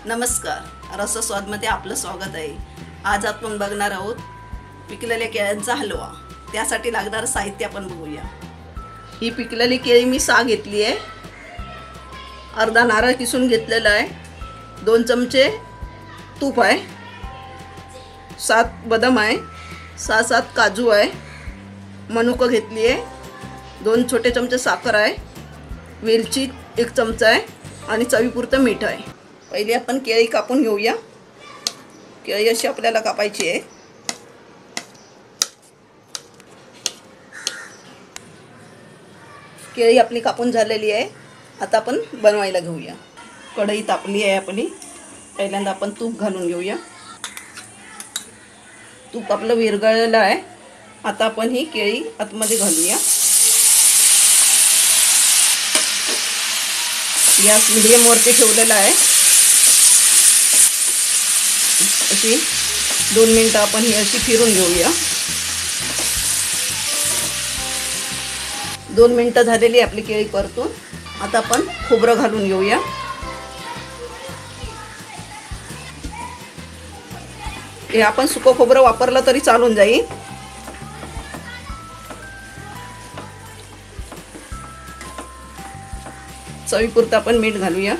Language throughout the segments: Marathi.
नमस्कार, रसस्वादमध्ये आपलं स्वागत आहे। आज आपण बघणार आहोत पिकलेल्या केळ्यांचा हलवा। त्यासाठी लागणारं साहित्य आपण बघूया। ही पिकलेली केळी मी 6 घेतली आहे। अर्धा नारळ किसून घेतलेला आहे। 2 चमचे तूप आहे। 7 बदाम आहे। 6-7 काजू आहे। मनुका घेतली आहे। 2 छोटे चमचे साखर आहे। वेलची 1 चमचा आहे आणि चवीपुरतं मीठ आहे। पहिले आपण केळी कापून घेऊया। केळी अशी आपल्याला कापायची आहे। केळी आपली कापून झालेली आहे। आता आपण बनवायला घेऊया। कढई तापली आहे आपली। पहिल्यांदा आपण तूप घालून घेऊया। तूप आपलं विरघळलेलं आहे। आता आपण ही केळी आतमध्ये घालूया। गॅस मीडियम वरती ठेवलेला आहे। अशी 2 मिनिटं आपण ही अशी फिरून घेऊया। 2 मिनिटं झालेली आपली केळी परतून। आता आपण खोबरं घालून घेऊया। हे आपण सुकं खोबरं वापरलं तरी चालून जाईल। चवीपुरतं आपण मीठ घालूया।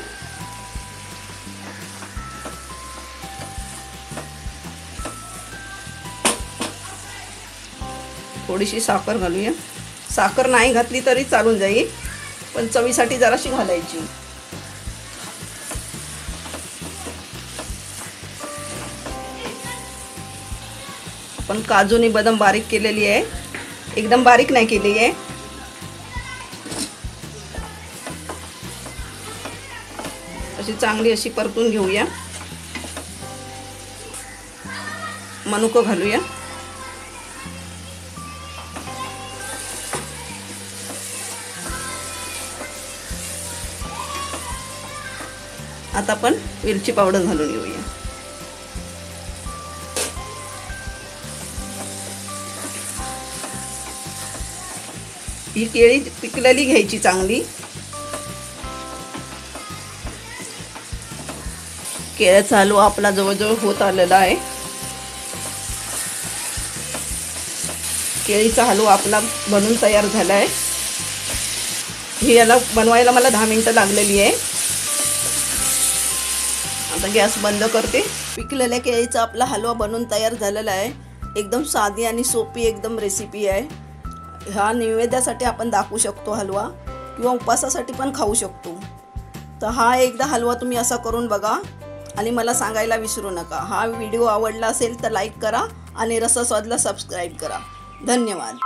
थोडीशी साखर घालूया। साखर नाही घातली तरी चालून जाईल, पण चवीसाठी जराशी घालायची। आपण काजू आणि बदाम बारीक केलेली आहे। एकदम बारीक नाही केली आहे। अशी चांगली अशी परतून घेऊया। मनुका घालूया। आता आपण वेलची पावडर घालून घेऊया। ही केळी पिकलेली घ्यायची चांगली। केळ्याचा हलवा आपला जवळजवळ होत आलेला आहे। केळीचा हलवा आपला बनून तयार झाला आहे। ही याला बनवायला मला 10 मिनिटं लागलेली आहे। आता गॅस बंद करते। पिकलेल्या केळीचा आपला हलवा बनून तयार झालेला आहे। एकदम साधी आणि सोपी एकदम रेसिपी आहे। हा नैवेद्यासाठी आपण दाखवू शकतो हलवा, किंवा उपवासासाठी पण खाऊ शकतो। तर हा एकदा हलवा तुम्ही असा करून बघा आणि मला सांगायला विसरू नका। हा व्हिडिओ आवडला असेल तर लाईक करा आणि रसस्वादला सबस्क्राईब करा। धन्यवाद।